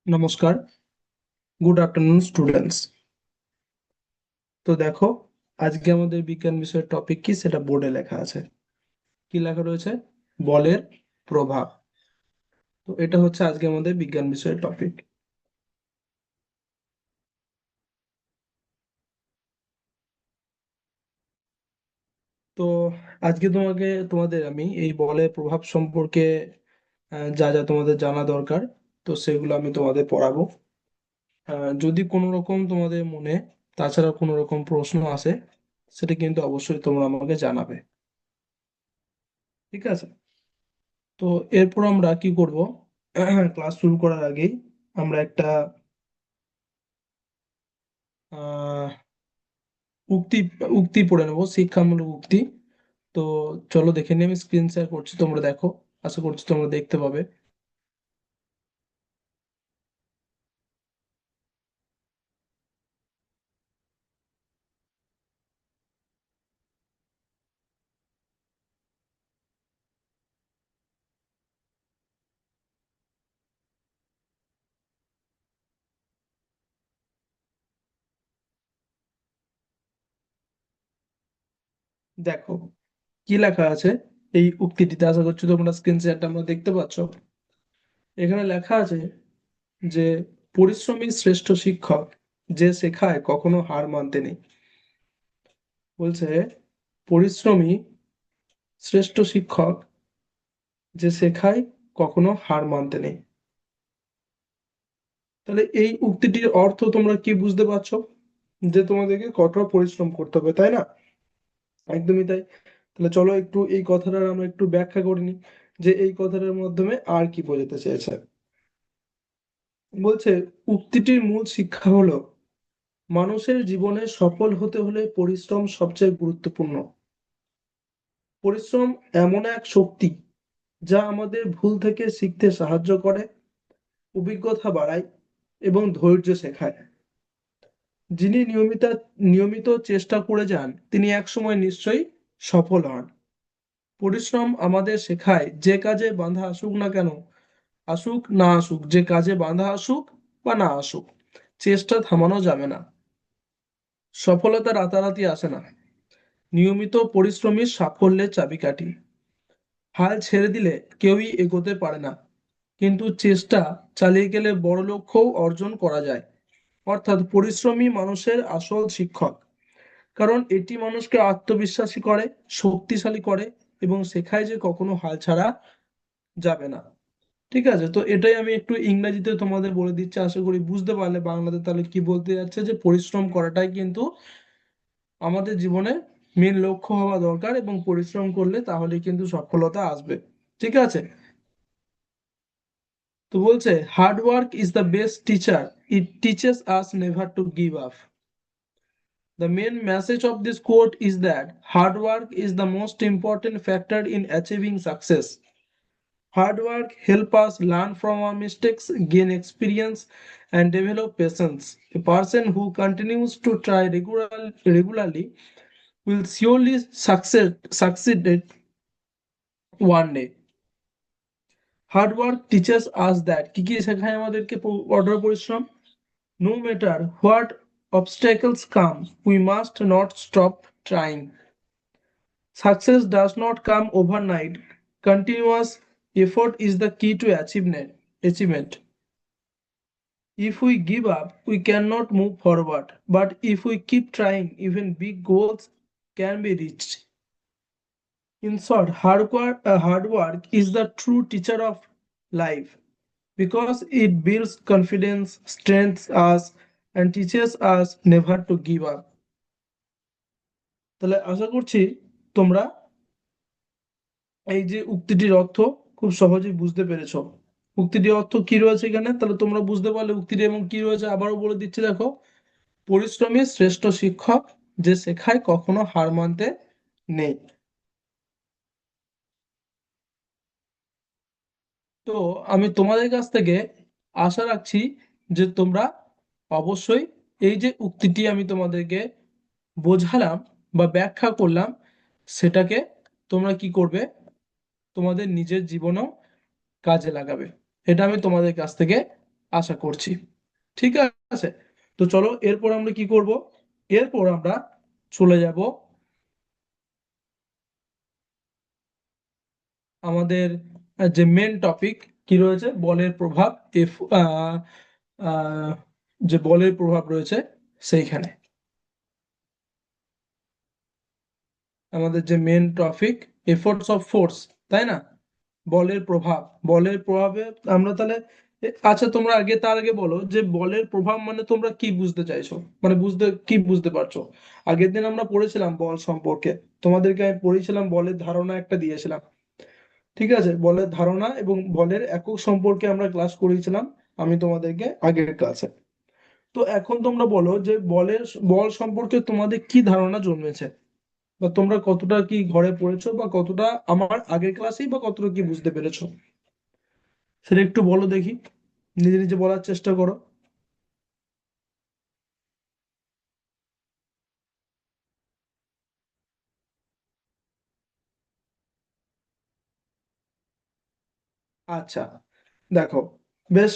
নমস্কার, good afternoon students. তো দেখো, আজকে আমাদের বিজ্ঞান বিষয়ের টপিক কি সেটা বোর্ডে লেখা আছে। কি লেখা রয়েছে? বলের প্রভাব। তো এটা হচ্ছে আজকে আমাদের বিজ্ঞান বিষয়ের টপিক। তো আজকে তোমাদের আমি এই বলের প্রভাব সম্পর্কে যা যা তোমাদের জানা দরকার, তো সেগুলো আমি তোমাদের পড়াবো। যদি কোনো রকম তোমাদের মনে তাছাড়া কোনো রকম প্রশ্ন আসে, সেটা কিন্তু অবশ্যই তোমরা আমাকে জানাবে। ঠিক আছে? তো এরপর আমরা কি করব? ক্লাস শুরু করার আগেই আমরা একটা আহ উক্তি উক্তি পড়ে নেবো, শিক্ষামূলক উক্তি। তো চলো দেখে নিই, আমি স্ক্রিন শেয়ার করছি, তোমরা দেখো। আশা করছি তোমরা দেখতে পাবে। দেখো কি লেখা আছে এই উক্তিটিতে, আশা করছি তোমরা স্ক্রিন শেয়ারটা আমরা দেখতে পাচ্ছ। এখানে লেখা আছে যে পরিশ্রমী শ্রেষ্ঠ শিক্ষক, যে শেখায় কখনো হার মানতে নেই। বলছে পরিশ্রমী শ্রেষ্ঠ শিক্ষক, যে শেখায় কখনো হার মানতে নেই। তাহলে এই উক্তিটির অর্থ তোমরা কি বুঝতে পারছো? যে তোমাদেরকে কঠোর পরিশ্রম করতে হবে, তাই না? একদমই তাই। তাহলে চলো একটু এই কথাটার আমরা একটু ব্যাখ্যা করে নিই, যে এই কথাটার মাধ্যমে আর কি বোঝাতে চেয়েছে। বলছে উক্তিটির মূল শিক্ষা হলো, মানুষের জীবনে সফল হতে হলে পরিশ্রম সবচেয়ে গুরুত্বপূর্ণ। পরিশ্রম এমন এক শক্তি যা আমাদের ভুল থেকে শিখতে সাহায্য করে, অভিজ্ঞতা বাড়ায় এবং ধৈর্য শেখায়। যিনি নিয়মিত চেষ্টা করে যান, তিনি একসময় নিশ্চয়ই সফল হন। পরিশ্রম আমাদের শেখায়, যে কাজে বাধা আসুক না কেন, আসুক না আসুক, যে কাজে বাধা আসুক বা না আসুক, চেষ্টা থামানো যাবে না। সফলতা রাতারাতি আসে না, নিয়মিত পরিশ্রমী সাফল্যের চাবিকাঠি। হাল ছেড়ে দিলে কেউই এগোতে পারে না, কিন্তু চেষ্টা চালিয়ে গেলে বড় লক্ষ্যও অর্জন করা যায়। অর্থাৎ পরিশ্রমী মানুষের আসল শিক্ষক, কারণ এটি মানুষকে আত্মবিশ্বাসী করে, শক্তিশালী করে এবং শেখায় যে কখনো হাল ছাড়া যাবে না। ঠিক আছে, তো এটাই আমি একটু ইংরেজিতে তোমাদের বলে দিচ্ছি, আশা করি বুঝতে পারলে বাংলাতে তাহলে কি বলতে যাচ্ছে, যে পরিশ্রম করাটাই কিন্তু আমাদের জীবনে মেন লক্ষ্য হওয়া দরকার, এবং পরিশ্রম করলে তাহলে কিন্তু সফলতা আসবে। ঠিক আছে? তো বলছে hard work is the best teacher, it teaches us never to give up. The main message of this quote is that hard work is the most important factor in achieving success. Hard work helps us learn from our mistakes, gain experience, and develop patience. A person who continues to try regularly will surely succeed it one day. Hard work teaches us that কি কি শেখায় আমাদেরকে কঠোর পরিশ্রম। No matter what obstacles come, we must not stop trying. Success does not come overnight. Continuous effort is the key to achievement. If we give up, we cannot move forward. But if we keep trying, even big goals can be reached. In short, hard work is the true teacher of life because it builds confidence, strengthens us, and teaches us never to give up. তাহলে আশা করছি তোমরা এই যে উক্তিটির অর্থ খুব সহজেই বুঝতে পেরেছো। উক্তিটির অর্থ কি রয়েছে এখানে, তাহলে তোমরা বুঝতে পারলে উক্তিটি এবং কি রয়েছে, আবারও বলে দিচ্ছি দেখো। পরিশ্রমী শ্রেষ্ঠ শিক্ষক, যে শেখায় কখনো হার মানতে নেই। তো আমি তোমাদের কাছ থেকে আশা রাখছি যে তোমরা অবশ্যই এই যে উক্তিটি আমি তোমাদেরকে বোঝালাম বা ব্যাখ্যা করলাম, সেটাকে তোমরা কি করবে, তোমাদের নিজের জীবনেও কাজে লাগাবে। এটা আমি তোমাদের কাছ থেকে আশা করছি। ঠিক আছে, তো চলো এরপর আমরা কি করব, এরপর আমরা চলে যাব আমাদের যে মেন টপিক কি রয়েছে, বলের প্রভাব, এফ আহ, যে বলের প্রভাব রয়েছে সেইখানে। আমাদের যে main topic efforts of force, তাই না? বলের প্রভাব, বলের প্রভাবে আমরা তাহলে আচ্ছা তোমরা আগে, তার আগে বলো যে বলের প্রভাব মানে তোমরা কি বুঝতে চাইছো, মানে বুঝতে পারছো। আগের দিন আমরা পড়েছিলাম বল সম্পর্কে, তোমাদেরকে আমি পড়েছিলাম, বলের ধারণা একটা দিয়েছিলাম। ঠিক আছে, বলের ধারণা এবং বলের একক সম্পর্কে আমরা ক্লাস করিয়েছিলাম আমি তোমাদেরকে আগের ক্লাসে। তো এখন তোমরা বলো যে বল সম্পর্কে তোমাদের কি ধারণা জন্মেছে, বা তোমরা কতটা কি ঘরে পড়েছো, বা কতটা আমার আগের ক্লাসেই বা কতটা কি বুঝতে পেরেছো, সেটা একটু বলো দেখি, নিজে নিজে বলার চেষ্টা করো। আচ্ছা, দেখো, বেশ,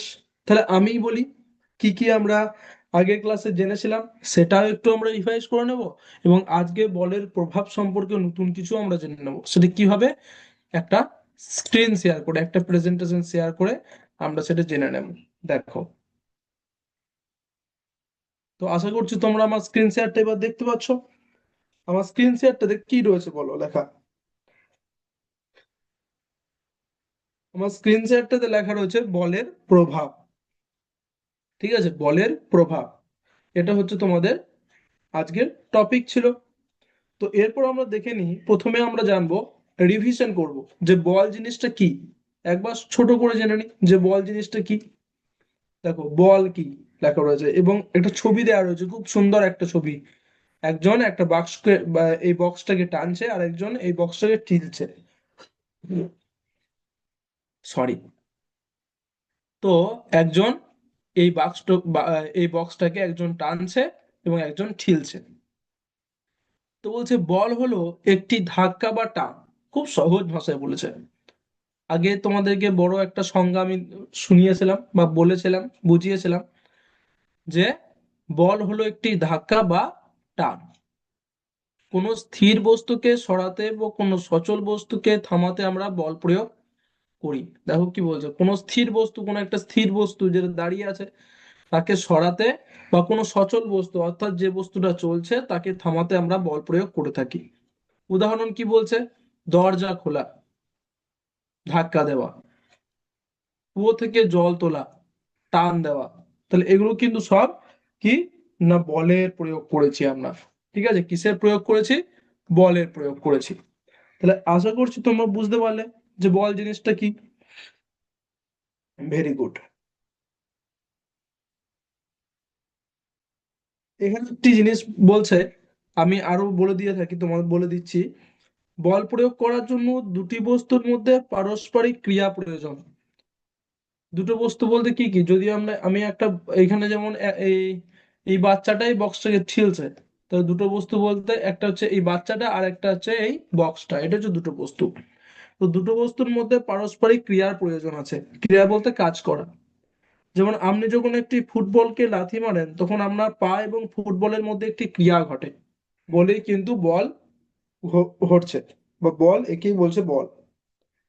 তাহলে আমিই বলি কি কি আমরা আগের ক্লাসে জেনেছিলাম, সেটাও একটু আমরা রিভাইজ করে নেব, এবং আজকে বলের প্রভাব সম্পর্কে নতুন কিছু আমরা জেনে নেব। সেটা কি হবে, একটা স্ক্রিন শেয়ার করে, একটা প্রেজেন্টেশন শেয়ার করে আমরা সেটা জেনে নেব। দেখো, তো আশা করছি তোমরা আমার স্ক্রিন শেয়ারটা এবার দেখতে পাচ্ছ। আমার স্ক্রিন শেয়ারটাতে কি রয়েছে বলো লেখা? আমার স্ক্রিন শেয়ারটাতে লেখা রয়েছে বলের প্রভাব। ঠিক আছে, বলের প্রভাব, এটা হচ্ছে তোমাদের আজকের টপিক ছিল। তো এরপর আমরা দেখে নিই, প্রথমে আমরা জানবো, রিভিশন করব যে বল জিনিসটা কি। একবার ছোট করে জেনে নিই যে বল জিনিসটা কি। দেখো বল কি লেখা রয়েছে, এবং একটা ছবি দেওয়া রয়েছে, খুব সুন্দর একটা ছবি। একজন একটা বাক্সকে বা এই বক্সটাকে টানছে, আর একজন এই বক্সটাকে ঠেলছে। সরি। তো একজন এই এই বক্সটাকে একজন টানছে এবং একজন ঠেলছে। তো বলছে বল হলো একটি ধাক্কা বা টান। খুব সহজ ভাষায় বলেছে। আগে তোমাদেরকে বড় একটা সংজ্ঞা আমি শুনিয়েছিলাম বা বলেছিলাম, বুঝিয়েছিলাম যে বল হলো একটি ধাক্কা বা টান। কোনো স্থির বস্তুকে সরাতে বা কোনো সচল বস্তুকে থামাতে আমরা বল প্রয়োগ করি। দেখো কি বলছে, কোনো স্থির বস্তু, কোনো একটা স্থির বস্তু যেটা দাঁড়িয়ে আছে, তাকে সরাতে, বা কোনো সচল বস্তু অর্থাৎ যে বস্তুটা চলছে তাকে থামাতে আমরা বল প্রয়োগ করে থাকি। উদাহরণ কি বলছে, দরজা খোলা, ধাক্কা দেওয়া, কুয়ো থেকে জল তোলা, টান দেওয়া। তাহলে এগুলো কিন্তু সব কি না, বলের প্রয়োগ করেছি আমরা। ঠিক আছে, কিসের প্রয়োগ করেছি, বলের প্রয়োগ করেছি। তাহলে আশা করছি তোমরা বুঝতে পারলে যে বল জিনিসটা কি। Very good. এখানে একটি জিনিস বলছে, আমি আরো বলে দিয়ে থাকি, তোমাদের বলে দিচ্ছি। বল প্রয়োগ করার জন্য দুটি বস্তুর মধ্যে পারস্পরিক ক্রিয়া প্রয়োজন। দুটো বস্তু বলতে কি কি, যদি আমি একটা, এখানে যেমন এই এই বাচ্চাটাই বক্সটাকে ঠেলছে, তো দুটো বস্তু বলতে একটা হচ্ছে এই বাচ্চাটা, আর একটা হচ্ছে এই বক্সটা, এটা হচ্ছে দুটো বস্তু। তো দুটো বস্তুর মধ্যে পারস্পরিক ক্রিয়ার প্রয়োজন আছে। ক্রিয়া বলতে কাজ করা। যেমন আপনি যখন একটি ফুটবলকে লাথি মারেন, তখন আপনার পা এবং ফুটবলের মধ্যে একটি ক্রিয়া ঘটে, বলেই কিন্তু বল ঘটছে, বা বল একেই বলছে বল।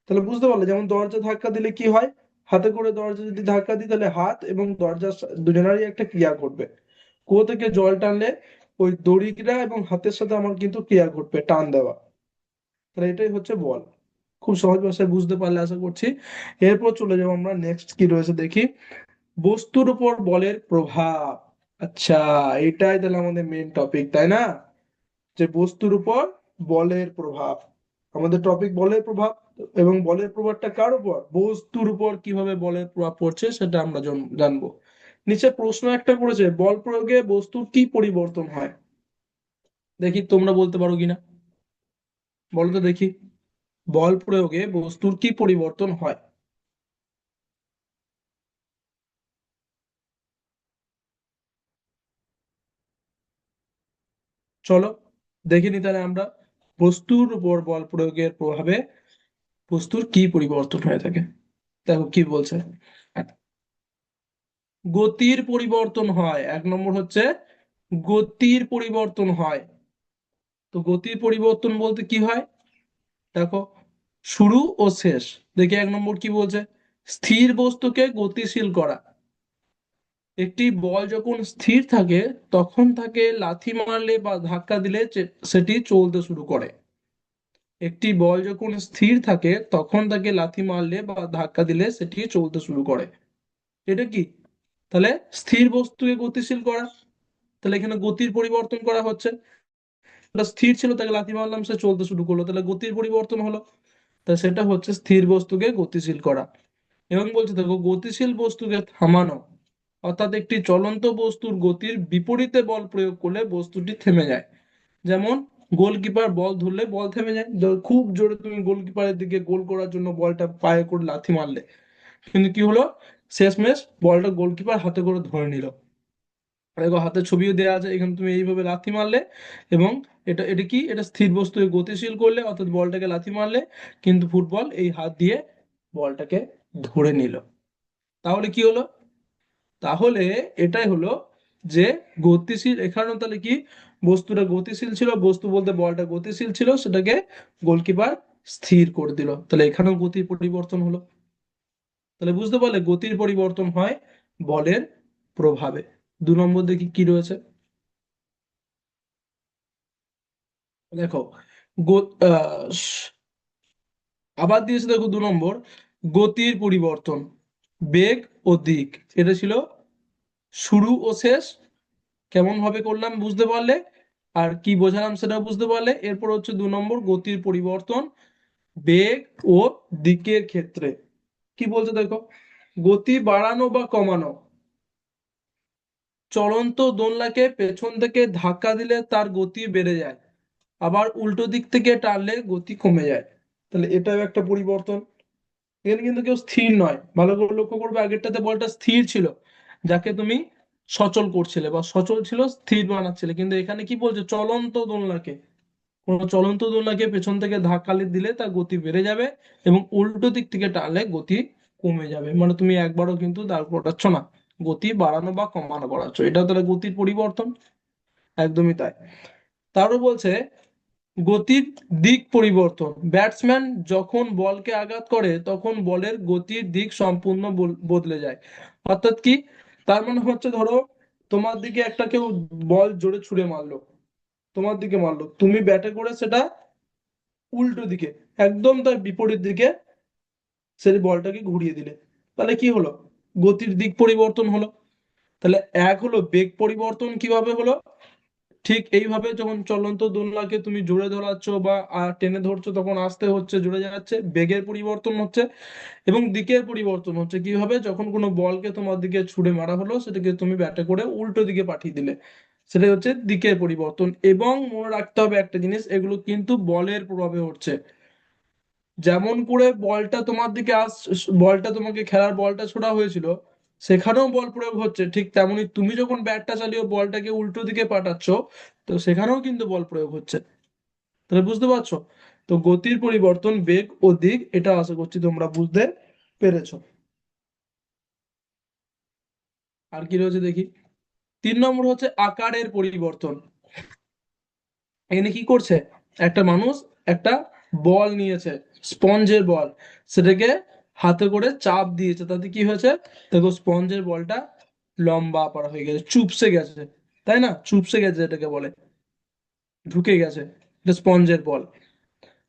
তাহলে বুঝতে পারলে, যেমন দরজা ধাক্কা দিলে কি হয়, হাতে করে দরজা যদি ধাক্কা দিই, তাহলে হাত এবং দরজা দুজনেরই একটা ক্রিয়া ঘটবে। কুয়ো থেকে জল টানলে ওই দড়িটা এবং হাতের সাথে আমার কিন্তু ক্রিয়া ঘটবে, টান দেওয়া। তাহলে এটাই হচ্ছে বল। খুব সহজ ভাষায় বুঝতে পারলে আশা করছি। এরপর চলে যাবো আমরা, নেক্সট কি রয়েছে দেখি, বস্তুর উপর বলের প্রভাব। আচ্ছা, এটাই তাহলে আমাদের মেন টপিক, তাই না? যে বস্তুর উপর বলের প্রভাব, আমাদের টপিক বলের প্রভাব। এবং বলের প্রভাবটা কার উপর, বস্তুর উপর কিভাবে বলের প্রভাব পড়ছে সেটা আমরা জানবো। নিচে প্রশ্ন একটা করেছে, বল প্রয়োগে বস্তুর কি পরিবর্তন হয়? দেখি তোমরা বলতে পারো কিনা, বলো তো দেখি। বল প্রয়োগে বস্তুর কি পরিবর্তন হয়? চলো দেখে নি তাহলে আমরা, বস্তুর উপর বল প্রয়োগের প্রভাবে বস্তুর কি পরিবর্তন হয়ে থাকে। দেখো কি বলছে, গতির পরিবর্তন হয়। এক নম্বর হচ্ছে গতির পরিবর্তন হয়। তো গতির পরিবর্তন বলতে কি হয়? দেখো, শুরু ও শেষ। দেখি এক নম্বর কি বলছে, স্থির বস্তুকে গতিশীল করা। একটি বল যখন স্থির থাকে তখন তাকে লাথি মারলে বা ধাক্কা দিলে সেটি চলতে শুরু করে। একটি বল যখন স্থির থাকে তখন তাকে লাথি মারলে বা ধাক্কা দিলে সেটি চলতে শুরু করে। এটা কি? তাহলে স্থির বস্তুকে গতিশীল করা। তাহলে এখানে গতির পরিবর্তন করা হচ্ছে। ওটা স্থির ছিল, তাকে লাথি মারলাম, সে চলতে শুরু করলো, তাহলে গতির পরিবর্তন হলো। তা সেটা হচ্ছে স্থির বস্তুকে গতিশীল করা। এবং বলছে দেখো, গতিশীল বস্তুকে থামানো, অর্থাৎ একটি চলন্ত বস্তুর গতির বিপরীতে বল প্রয়োগ করলে বস্তুটি থেমে যায়। যেমন গোলকিপার বল ধরলে বল থেমে যায়, খুব জোরে তুমি গোলকিপারের দিকে গোল করার জন্য বলটা পায়ে করে লাথি মারলে, কিন্তু কি হলো, শেষমেশ বলটা গোলকিপার হাতে করে ধরে নিল। দেখো হাতের ছবিও দেওয়া আছে এখানে, তুমি এইভাবে লাথি মারলে এবং এটা এটা কি, এটা স্থির বস্তুকে গতিশীল করলে, অর্থাৎ বলটাকে লাথি মারলে, কিন্তু ফুটবল এই হাত দিয়ে বলটাকে ধরে নিল। তাহলে কি হলো? তাহলে এটাই হলো যে গতিশীল, এখানেও তাহলে কি, বস্তুটা গতিশীল ছিল, বস্তু বলতে বলটা গতিশীল ছিল, সেটাকে গোলকিপার স্থির করে দিল, তাহলে এখানেও গতির পরিবর্তন হলো। তাহলে বুঝতে পারলে গতির পরিবর্তন হয় বলের প্রভাবে। 2 নম্বর দেখি কি রয়েছে। দেখো, আবার দিয়েছে দেখো 2 নম্বর, গতির পরিবর্তন, বেগ ও দিক। এটা ছিল শুরু ও শেষ, কেমন ভাবে করলাম বুঝতে পারলে, আর কি বোঝালাম সেটা বুঝতে পারলে। এরপর হচ্ছে 2 নম্বর, গতির পরিবর্তন বেগ ও দিকের ক্ষেত্রে। কি বলছে দেখো, গতি বাড়ানো বা কমানো, চলন্ত দোলনাকে পেছন থেকে ধাক্কা দিলে তার গতি বেড়ে যায়, আবার উল্টো দিক থেকে টানলে গতি কমে যায়। তাহলে এটাও একটা পরিবর্তন। এখানে কিন্তু কেউ স্থির নয়, ভালো করে লক্ষ্য করবে, আগেরটাতে বলটা স্থির ছিল, যাকে তুমি সচল করছিলে বা সচল ছিল স্থির বানাচ্ছিলে, কিন্তু এখানে কি বলছে, চলন্ত দোলনাকে, কোনো চলন্ত দোলনাকে পেছন থেকে ধাক্কা দিলে তার গতি বেড়ে যাবে এবং উল্টো দিক থেকে টানলে গতি কমে যাবে। মানে তুমি একবারও কিন্তু দাঁড় করাচ্ছ না, গতি বাড়ানো বা কমানো করাচ্ছ, এটা তাহলে গতির পরিবর্তন। একদমই তাই। তারও বলছে গতির দিক পরিবর্তন, ব্যাটসম্যান যখন বলকে আঘাত করে তখন বলের গতির দিক সম্পূর্ণ বদলে যায়। অর্থাৎ কি, তার মানে হচ্ছে ধরো তোমার দিকে একটা কেউ বল জোরে ছুড়ে মারলো, তোমার দিকে মারলো, তুমি ব্যাটে করে সেটা উল্টো দিকে, একদম তার বিপরীত দিকে সেই বলটাকে ঘুরিয়ে দিলে, তাহলে কি হলো, গতির দিক পরিবর্তন হলো। তাহলে এক হলো বেগ পরিবর্তন, কিভাবে হলো, ঠিক এইভাবে যখন চলন্ত দোলনাকে তুমি জোরে ধরাচ্ছ বা টেনে ধরছো তখন আস্তে হচ্ছে, জোরে যাচ্ছে, বেগের পরিবর্তন হচ্ছে। এবং দিকের পরিবর্তন হচ্ছে কিভাবে, যখন কোনো বলকে তোমার দিকে ছুড়ে মারা হলো সেটাকে তুমি ব্যাটে করে উল্টো দিকে পাঠিয়ে দিলে, সেটাই হচ্ছে দিকের পরিবর্তন। এবং মনে রাখতে হবে একটা জিনিস, এগুলো কিন্তু বলের প্রভাবে হচ্ছে। যেমন করে বলটা তোমার দিকে বলটা তোমাকে খেলার বলটা ছোড়া হয়েছিল, সেখানেও বল প্রয়োগ হচ্ছে, ঠিক তেমনি তুমি যখন ব্যাটটা চালিয়ে বলটাকে উল্টো দিকে পাঠাচ্ছ, তো সেখানেও কিন্তু বল প্রয়োগ হচ্ছে। তাহলে বুঝতে পারছো? তো গতির পরিবর্তন, বেগ ও দিক, এটা আশা করছি তোমরা বুঝতে পেরেছো। আর কি রয়েছে দেখি। 3 নম্বর হচ্ছে আকারের পরিবর্তন। এখানে কি করছে, একটা মানুষ একটা বল নিয়েছে, স্পঞ্জের বল, সেটাকে হাতে করে চাপ দিয়েছে, তাতে কি হয়েছে, দেখো স্পঞ্জের বলটা লম্বা পারা হয়ে গেছে, চুপসে গেছে, তাই না, চুপসে গেছে এটাকে বলে, ঢুকে গেছে, এটা স্পঞ্জের বল।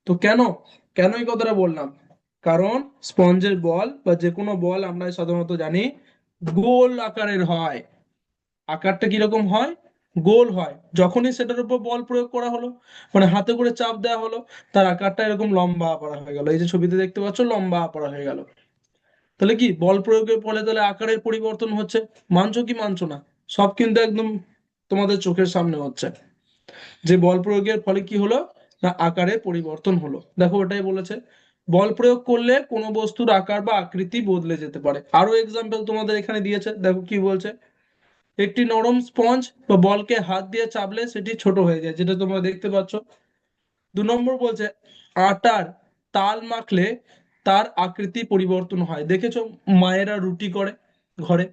তো কেন, কেন এই কথাটা বললাম, কারণ স্পঞ্জের বল বা যে কোনো বল আমরা সাধারণত জানি গোল আকারের হয়। আকারটা কিরকম হয়, গোল হয়। যখনই সেটার উপর বল প্রয়োগ করা হলো, মানে হাতে করে চাপ দেওয়া হলো, তার আকারটা এরকম লম্বা করা হয়ে গেল, এই যে ছবিতে দেখতে পাচ্ছ লম্বা করা হয়ে গেল। তাহলে কি বল প্রয়োগের ফলে তাহলে আকারের পরিবর্তন হচ্ছে, মানছো কি মানছো না? সব কিন্তু একদম তোমাদের চোখের সামনে হচ্ছে যে বল প্রয়োগের ফলে কি হলো, না আকারে পরিবর্তন হলো। দেখো ওটাই বলেছে, বল প্রয়োগ করলে কোনো বস্তুর আকার বা আকৃতি বদলে যেতে পারে। আরো এক্সাম্পল তোমাদের এখানে দিয়েছে, দেখো কি বলছে, একটি নরম স্পঞ্জ বা বলকে হাত দিয়ে চাপলে সেটি ছোট হয়ে যায়, যেটা তোমরা দেখতে পাচ্ছ। 2 নম্বর বলছে আটার তাল মাখলে তার আকৃতি পরিবর্তন হয়। দেখেছো মায়েরা রুটি করে ঘরে,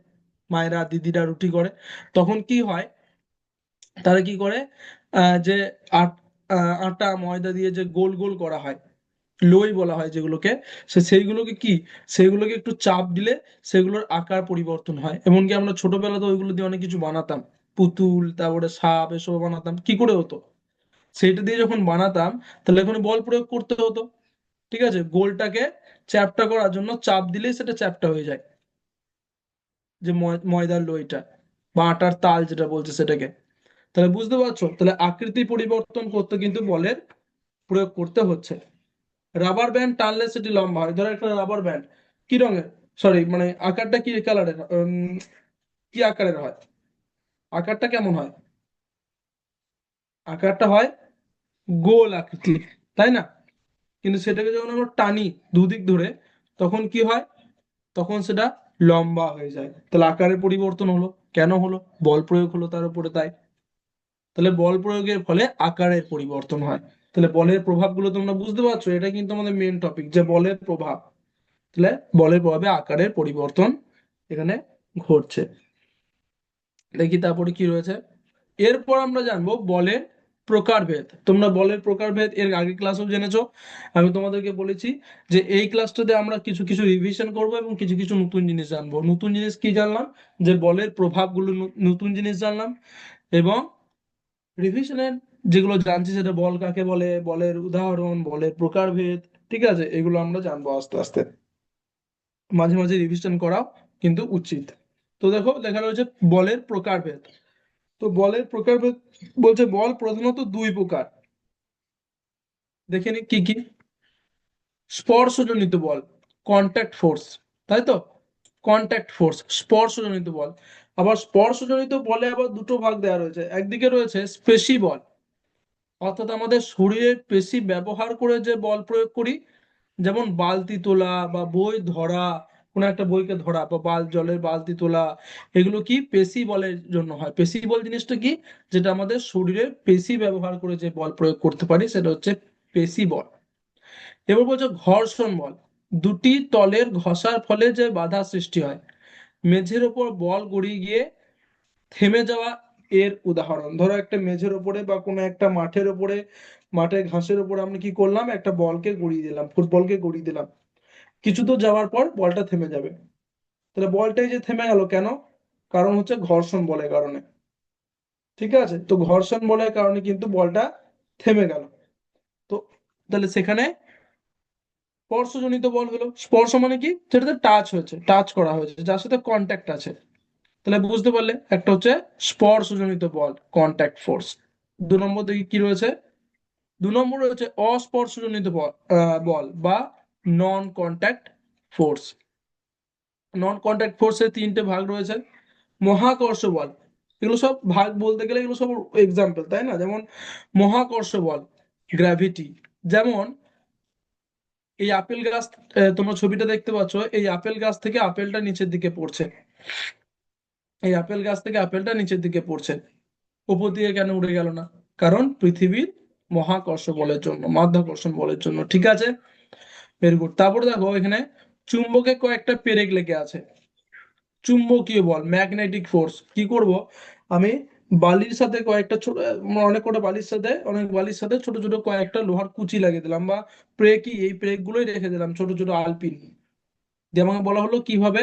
মায়েরা দিদিরা রুটি করে, তখন কি হয়, তারা কি করে, যে আটা ময়দা দিয়ে যে গোল গোল করা হয়, লই বলা হয় যেগুলোকে, সেইগুলোকে কি, সেইগুলোকে একটু চাপ দিলে সেগুলোর আকার পরিবর্তন হয়। এমনকি আমরা ছোটবেলাতে ওইগুলো দিয়ে অনেক কিছু বানাতাম, পুতুল, তারপরে সাপ, এসব বানাতাম। কি করে হতো, সেইটা দিয়ে যখন বানাতাম তাহলে এখন বল প্রয়োগ করতে হতো। ঠিক আছে, গোলটাকে চ্যাপ্টা করার জন্য চাপ দিলেই সেটা চ্যাপ্টা হয়ে যায়, যে ময়দার লইটা বা আটার তাল যেটা বলছে সেটাকে। তাহলে বুঝতে পারছো, তাহলে আকৃতি পরিবর্তন করতে কিন্তু বলের প্রয়োগ করতে হচ্ছে। রাবার ব্যান্ড টানলে সেটি লম্বা হয়। ধরো একটা রাবার ব্যান্ড কি রঙের, সরি মানে আকারটা কি কালারের, কি আকারের হয়, আকারটা কেমন হয়, আকারটা হয় গোল আকৃতি, তাই না? কিন্তু সেটাকে যখন আমরা টানি দুদিক ধরে, তখন কি হয়, তখন সেটা লম্বা হয়ে যায়। তাহলে আকারের পরিবর্তন হলো, কেন হলো, বল প্রয়োগ হলো তার উপরে, তাই। তাহলে বল প্রয়োগের ফলে আকারের পরিবর্তন হয়। তাহলে বলের প্রভাবগুলো তোমরা বুঝতে পারছো, এটা কিন্তু আমাদের মেন টপিক, যে বলের প্রভাব। তাহলে বলের প্রভাবে আকারের পরিবর্তন এখানে ঘটছে। দেখি তারপরে কি রয়েছে, এরপর আমরা জানবো বলের প্রকারভেদ। তোমরা বলের প্রকারভেদ এর আগে ক্লাসও জেনেছো, আমি তোমাদেরকে বলেছি যে এই ক্লাসটাতে আমরা কিছু কিছু রিভিশন করব এবং কিছু কিছু নতুন জিনিস জানবো। নতুন জিনিস কি জানলাম, যে বলের প্রভাবগুলো, নতুন জিনিস জানলাম। এবং রিভিশনের যেগুলো জানছি সেটা বল কাকে বলে, বলের উদাহরণ, বলের প্রকারভেদ, ঠিক আছে, এগুলো আমরা জানবো আস্তে আস্তে। মাঝে মাঝে রিভিশন করাও কিন্তু উচিত। তো দেখো লেখা রয়েছে বলের প্রকারভেদ। তো বলের প্রকারভেদ বলছে বল প্রধানত 2 প্রকার। দেখে নি কি কি, স্পর্শজনিত বল, কন্ট্যাক্ট ফোর্স, তাই তো, কন্ট্যাক্ট ফোর্স স্পর্শজনিত বল। আবার স্পর্শজনিত বলে আবার দুটো ভাগ দেওয়া রয়েছে, একদিকে রয়েছে পেশি বল, অর্থাৎ আমাদের শরীরের পেশি ব্যবহার করে যে বল প্রয়োগ করি, যেমন বালতি তোলা বা বই ধরা, কোনো একটা বইকে ধরা বা জলের বালতি তোলা, এগুলো কি পেশি বলের জন্য হয়। পেশি বল জিনিসটা কি, যেটা আমাদের শরীরের পেশি ব্যবহার করে যে বল প্রয়োগ করতে পারি সেটা হচ্ছে পেশি বল। এবার বলছো ঘর্ষণ বল, দুটি তলের ঘষার ফলে যে বাধা সৃষ্টি হয়, মেঝের ওপর বল গড়িয়ে গিয়ে থেমে যাওয়া এর উদাহরণ। ধরো একটা মেঝের ওপরে বা কোনো একটা মাঠের ওপরে, মাঠে ঘাসের উপরে আমরা কি করলাম, একটা বলকে গড়িয়ে দিলাম, ফুটবলকে গড়িয়ে দিলাম, কিছু তো যাওয়ার পর বলটা থেমে যাবে। তাহলে বলটাই যে থেমে গেল কেন, কারণ হচ্ছে ঘর্ষণ বলের কারণে। ঠিক আছে, তো ঘর্ষণ বলের কারণে কিন্তু বলটা থেমে গেল। তো তাহলে সেখানে স্পর্শজনিত বল হলো, স্পর্শ মানে কি, যেটাতে টাচ হয়েছে, টাচ করা হয়েছে, যার সাথে কন্ট্যাক্ট আছে। তাহলে বুঝতে পারলে একটা হচ্ছে স্পর্শজনিত বল, কন্ট্যাক্ট ফোর্স। 2 নম্বর দিকে কি রয়েছে, 2 নম্বর রয়েছে অস্পর্শজনিত বল, বল বা নন কন্ট্যাক্ট ফোর্স। নন কন্ট্যাক্ট ফোর্সের 3টে ভাগ রয়েছে। মহাকর্ষ বল, এগুলো সব ভাগ বলতে গেলে এগুলো সব এক্সাম্পল, তাই না? যেমন মহাকর্ষ বল, গ্র্যাভিটি, যেমন এই আপেল গাছ, তোমরা ছবিটা দেখতে পাচ্ছ, এই আপেল গাছ থেকে আপেলটা নিচের দিকে পড়ছে, এই আপেল গাছ থেকে আপেলটা নিচের দিকে পড়ছে, উপর দিকে কেন উড়ে গেল না, কারণ পৃথিবীর মহাকর্ষ বলের জন্য, মাধ্যাকর্ষণ বলের জন্য। ঠিক আছে, ভেরি গুড। তারপরে দেখো এখানে চুম্বকে কয়েকটা পেরেক লেগে আছে, চুম্বকীয় বল, ম্যাগনেটিক ফোর্স। কি করব আমি, বালির সাথে কয়েকটা ছোট, অনেক কটা বালির সাথে, অনেক বালির সাথে ছোট ছোট কয়েকটা লোহার কুচি লাগিয়ে দিলাম, বা প্রেকই, এই প্রেক গুলোই রেখে দিলাম, ছোট ছোট আলপিন দিয়ে। আমাকে বলা হলো কিভাবে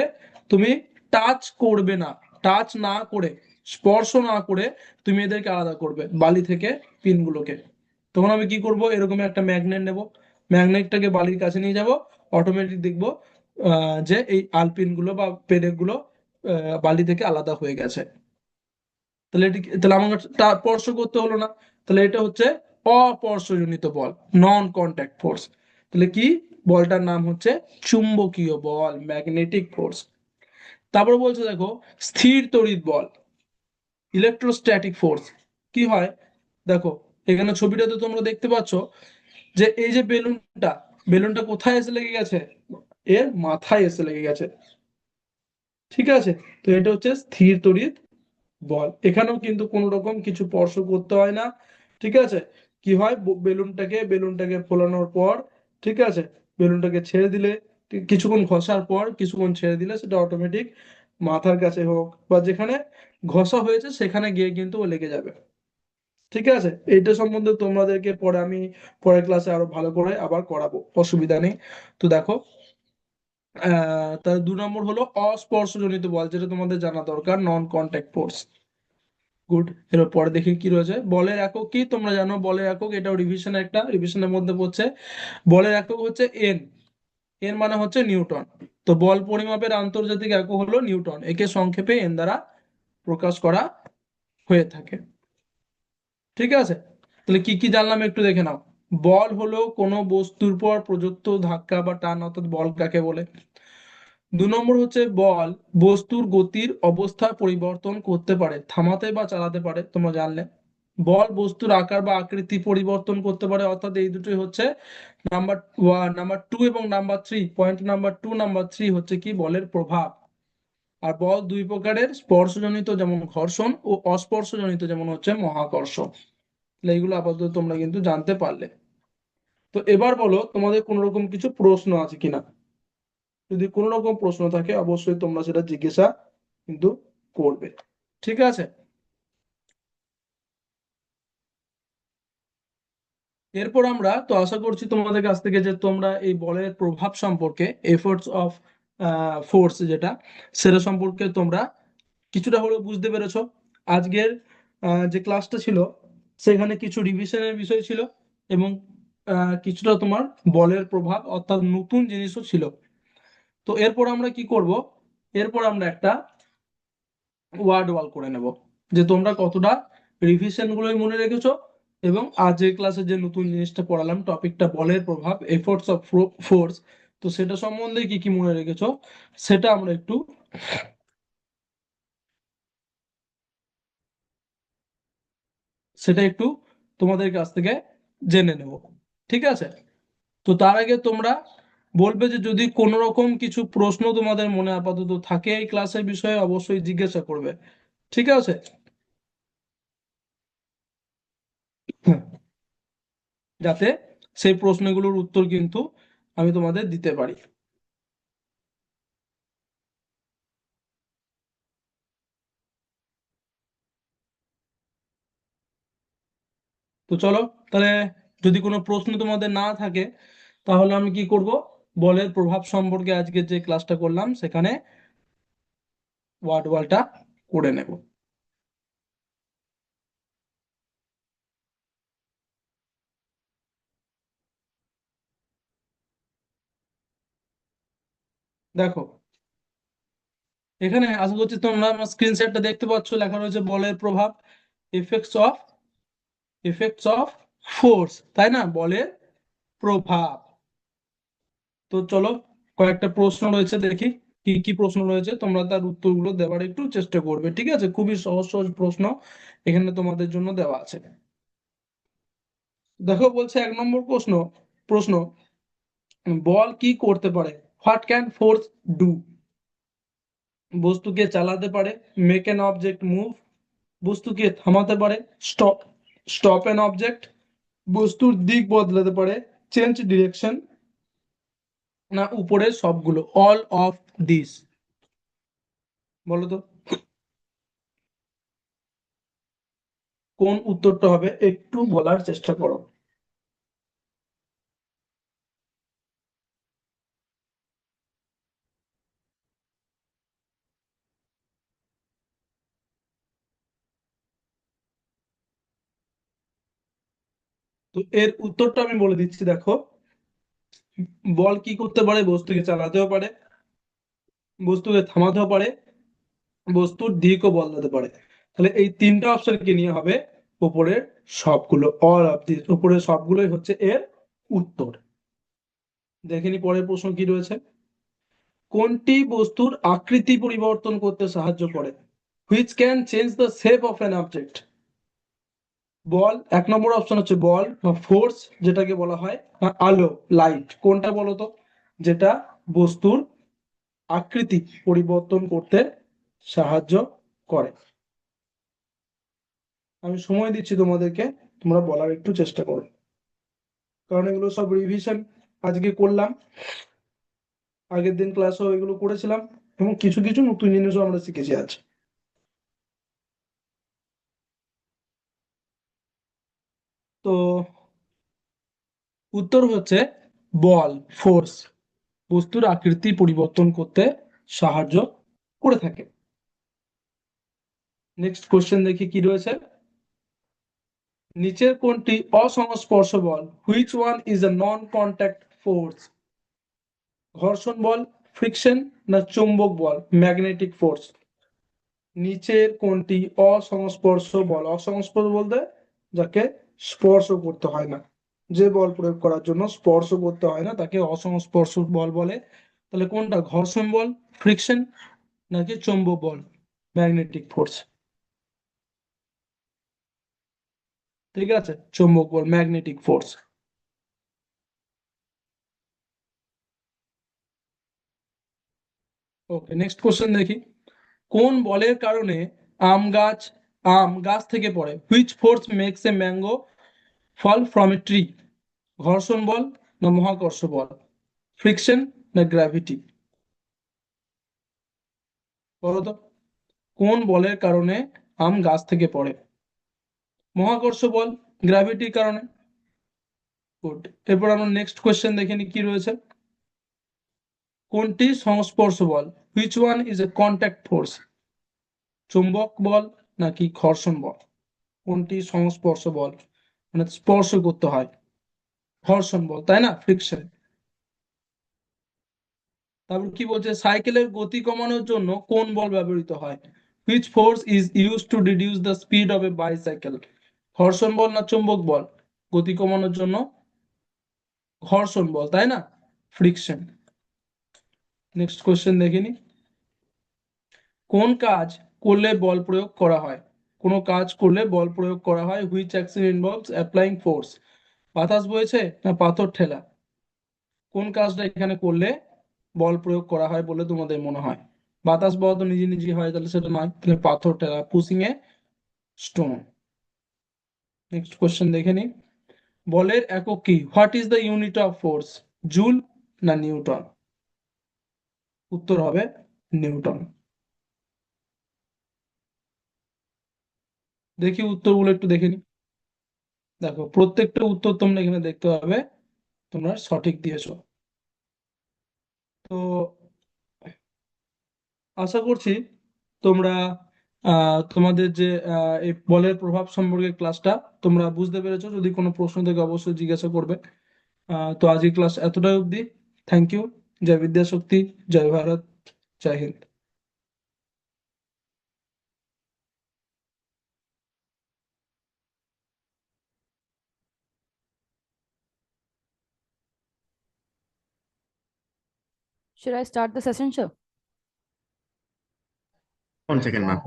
তুমি টাচ করবে না, টাচ না করে, স্পর্শ না করে তুমি এদেরকে আলাদা করবে বালি থেকে পিনগুলোকে। তখন আমি কি করব, এরকম একটা ম্যাগনেট নেব, ম্যাগনেটটাকে বালির কাছে নিয়ে যাব, অটোমেটিক দেখবো যে এই আলপিন গুলো বা পেরেক গুলো বালি থেকে আলাদা হয়ে গেছে। তাহলে তাহলে আমাকে স্পর্শ করতে হলো না। তাহলে এটা হচ্ছে অস্পর্শজনিত বল, নন কন্ট্যাক্ট ফোর্স। তাহলে কি, বলটার নাম হচ্ছে চুম্বকীয় বল, ম্যাগনেটিক ফোর্স। তারপর বলছে দেখো স্থির তড়িৎ বল, ইলেকট্রোস্ট্যাটিক ফোর্স। কি হয় দেখো, এখানে ছবিটাতে তোমরা দেখতে পাচ্ছ যে এই যে বেলুনটা, বেলুনটা কোথায় এসে লেগে গেছে, এর মাথায় এসে লেগে গেছে। ঠিক আছে, তো এটা হচ্ছে স্থির তড়িৎ বল। এখানেও কিন্তু কোনো রকম কিছু স্পর্শ করতে হয় না। ঠিক আছে, কি হয় বেলুনটাকে ফোলানোর পর, ঠিক আছে, বেলুনটাকে ছেড়ে দিলে, কিছুক্ষণ ঘষার পর কিছুক্ষণ ছেড়ে দিলে সেটা অটোমেটিক মাথার কাছে হোক বা যেখানে ঘষা হয়েছে সেখানে গিয়ে কিন্তু ও লেগে যাবে। ঠিক আছে, এইটা সম্বন্ধে তোমাদেরকে পরে আমি পরের ক্লাসে আরো ভালো করে আবার করাবো, অসুবিধা নেই। তো দেখো তার 2 নম্বর হলো অস্পর্শজনিত বল, যেটা তোমাদের জানা দরকার, নন কন্ট্যাক্ট ফোর্স। গুড। এর পরে দেখি কি রয়েছে, বলের একক কি তোমরা জানো, বলের একক, এটাও রিভিশনের মধ্যে পড়ছে। বলের একক হচ্ছে এন, এন মানে হচ্ছে নিউটন। তো বল পরিমাপের আন্তর্জাতিক একক হলো নিউটন, একে সংক্ষেপে এন দ্বারা প্রকাশ করা হয়ে থাকে। ঠিক আছে, তাহলে কি কি জানলাম একটু দেখে নাও। বল হলো কোনো বস্তুর পর প্রযুক্ত ধাক্কা বা টান, অর্থাৎ বল কাকে বলে। 2 নম্বর হচ্ছে বল বস্তুর গতির অবস্থা পরিবর্তন করতে পারে, থামাতে বা চালাতে পারে, তোমরা জানলে। বল বস্তুর আকার বা আকৃতি পরিবর্তন করতে পারে, অর্থাৎ এই দুটোই হচ্ছে নাম্বার 1, নাম্বার 2 এবং নাম্বার 3। পয়েন্ট নাম্বার 2, নাম্বার 3 হচ্ছে কি বলের প্রভাব। আর বল দুই প্রকারের, স্পর্শজনিত যেমন ঘর্ষণ ও অস্পর্শজনিত যেমন হচ্ছে মহাকর্ষ। তাহলে এইগুলো আপাতত তোমরা কিন্তু জানতে পারলে। তো এবার বলো তোমাদের কোন রকম কিছু প্রশ্ন আছে কিনা। যদি কোনো রকম প্রশ্ন থাকে অবশ্যই তোমরা সেটা জিজ্ঞাসা কিন্তু করবে। ঠিক আছে, এরপর আমরা তো আশা করছি তোমাদের কাছ থেকে যে তোমরা এই বলের প্রভাব সম্পর্কে, এফোর্টস অফ ফোর্স যেটা, সেটা সম্পর্কে তোমরা কিছুটা হলেও বুঝতে পেরেছো। আজকের যে ক্লাসটা ছিল সেখানে কিছু রিভিশনের বিষয় ছিল এবং কিছুটা তোমার বলের প্রভাব অর্থাৎ নতুন জিনিসও ছিল। তো এরপর আমরা কি করব, এরপর আমরা একটা ওয়ার্ড ওয়াল করে নেব, যে তোমরা কতটা রিভিশন গুলোই মনে রেখেছো এবং আজকের ক্লাসে যে নতুন জিনিসটা পড়ালাম, টপিকটা বলের প্রভাব, এফোর্টস অফ ফোর্স, তো সেটা সম্বন্ধে কি কি মনে রেখেছো সেটা আমরা একটু, সেটা একটু তোমাদের কাছ থেকে জেনে নেব। ঠিক আছে, তো তার আগে তোমরা বলবে যে যদি কোনো রকম কিছু প্রশ্ন তোমাদের মনে আপাতত থাকে এই ক্লাসের বিষয়ে অবশ্যই জিজ্ঞাসা করবে। ঠিক আছে, যাতে সেই প্রশ্নগুলোর উত্তর কিন্তু আমি তোমাদের দিতে পারি। তো চলো, তাহলে যদি কোনো প্রশ্ন তোমাদের না থাকে তাহলে আমি কি করব, বলের প্রভাব সম্পর্কে আজকে যে ক্লাসটা করলাম সেখানে ওয়ার্ড ওয়ালটা করে নেব। দেখো এখানে আশা করছি তোমরা আমার স্ক্রিন শেয়ারটা দেখতে পাচ্ছ, লেখা রয়েছে বলের প্রভাব, effects of effects of force, তাই না, বলের প্রভাব। তো চলো, কয়েকটা প্রশ্ন রয়েছে, দেখি কি কি প্রশ্ন রয়েছে, তোমরা তার উত্তরগুলো দেওয়ার একটু চেষ্টা করবে। ঠিক আছে, খুবই সহজ সহজ প্রশ্ন এখানে তোমাদের জন্য দেওয়া আছে। দেখো বলছে 1 নম্বর প্রশ্ন, প্রশ্ন বল কি করতে পারে, হোয়াট ক্যান ফোর্স ডু। বস্তুকে চালাতে পারে, মেক অ্যান অবজেক্ট মুভ, বস্তুকে থামাতে পারে, স্টপ স্টপ অ্যান অবজেক্ট, বস্তুর দিক বদলাতে পারে, চেঞ্জ ডিরেকশন, না উপরের সবগুলো, অল অফ দিস। বলো তো কোন উত্তরটা হবে, একটু বলার চেষ্টা করো। তো এর উত্তরটা আমি বলে দিচ্ছি, দেখো বল কি করতে পারে, বস্তুকে চালাতেও পারে, বস্তুকে থামাতেও পারে, বস্তুর দিকও বদলাতে পারে। তাহলে এই তিনটা অপশনকে নিয়ে হবে উপরের সবগুলো, অল অফ দিস, উপরের সবগুলোই হচ্ছে এর উত্তর। দেখে নি পরের প্রশ্ন কি রয়েছে। কোনটি বস্তুর আকৃতি পরিবর্তন করতে সাহায্য করে? Which can change the shape of an object? বল, এক নম্বর অপশন হচ্ছে বল বা ফোর্স যেটাকে বলা হয়, বা আলো লাইট। কোনটা বলো তো যেটা বস্তুর আকৃতি পরিবর্তন করতে সাহায্য করে? আমি সময় দিচ্ছি তোমাদেরকে, তোমরা বলার একটু চেষ্টা করো, কারণ এগুলো সব রিভিশন আজকে করলাম, আগের দিন ক্লাসেও এগুলো করেছিলাম, এবং কিছু কিছু নতুন জিনিসও আমরা শিখেছি আজ। তো উত্তর হচ্ছে বল, ফোর্স বস্তুর আকৃতি পরিবর্তন করতে সাহায্য করে থাকে। নেক্সট কোশ্চেন দেখি কি রয়েছে। নিচের কোনটি অসংস্পর্শ বল? Which one is a non contact force? ঘর্ষণ বল, ফ্রিকশন, না চুম্বক বল, ম্যাগনেটিক ফোর্স? নিচের কোনটি অসংস্পর্শ বল? অসংস্পর্শ বলতে যাকে স্পর্শ করতে হয় না, যে বল প্রয়োগ করার জন্য স্পর্শ করতে হয় না তাকে অসংস্পর্শ বল বলে। তাহলে কোনটা, ঘর্ষণ বল, ফ্রিকশন, নাকি চৌম্বক বল, ম্যাগনেটিক ফোর্স? ঠিক আছে, চৌম্বক বল, magnetic force. Okay, next question দেখি। কোন বলের কারণে আম গাছ থেকে পড়ে? Which force makes a mango fall from a tree? ঘর্ষণ বল, না মহাকর্ষ বল, ফ্রিকশন, না গ্র্যাভিটি? বলো তো, কোন বলের কারণে আম গাছ থেকে পড়ে? মহাকর্ষ বল, গ্র্যাভিটির কারণে। গুড। এরপর আমরা নেক্সট কোয়েশ্চেন দেখে নিই কি রয়েছে। কোনটি সংস্পর্শ বল? Which one is a contact force? চুম্বক বল নাকি ঘর্ষণ বল? কোনটি সংস্পর্শ বল, মানে স্পর্শ করতে হয়? ঘর্ষণ বল, তাই না, ফ্রিকশন। তারপর কি বলছে, সাইকেলের গতি কমানোর জন্য কোন বল ব্যবহৃত হয়? Which force is use to reduce the speed of A bicycle? ঘর্ষণ বল না চুম্বক বল গতি কমানোর জন্য? ঘর্ষণ বল, তাই না, ফ্রিকশন। নেক্সট কোশ্চেন দেখিনি। কোন কাজ করলে বল প্রয়োগ করা হয়? কোন কাজ করলে বল প্রয়োগ করা হয়? Which action involves applying force? বাতাস বইছে না পাথর ঠেলা? কোন কাজটা এখানে করলে বল প্রয়োগ করা হয় বলে তোমাদের মনে হয়? বাতাস বওয়া তো নিজে নিজে হয়, তাহলে সেটা নয়, তাহলে পাথর ঠেলা, পুশিং এ স্টোন। নেক্সট কোশ্চেন দেখে নি। বলের একক কি? What is the unit of force? Joule না নিউটন? উত্তর হবে নিউটন। দেখি উত্তরগুলো একটু দেখে নি। দেখো, প্রত্যেকটা উত্তর তোমরা এখানে দেখতে পাবে তোমরা সঠিক দিয়েছো। তো আশা করছি তোমরা তোমাদের যে এই বলের প্রভাব সম্পর্কে ক্লাসটা তোমরা বুঝতে পেরেছো। যদি কোনো প্রশ্ন থেকে অবশ্যই জিজ্ঞাসা করবে। তো আজকের ক্লাস এতটাই অবধি। Thank you. জয় বিদ্যাশক্তি, জয় ভারত, জয় Hind. Should I start the session, sir? 1 second, ma'am.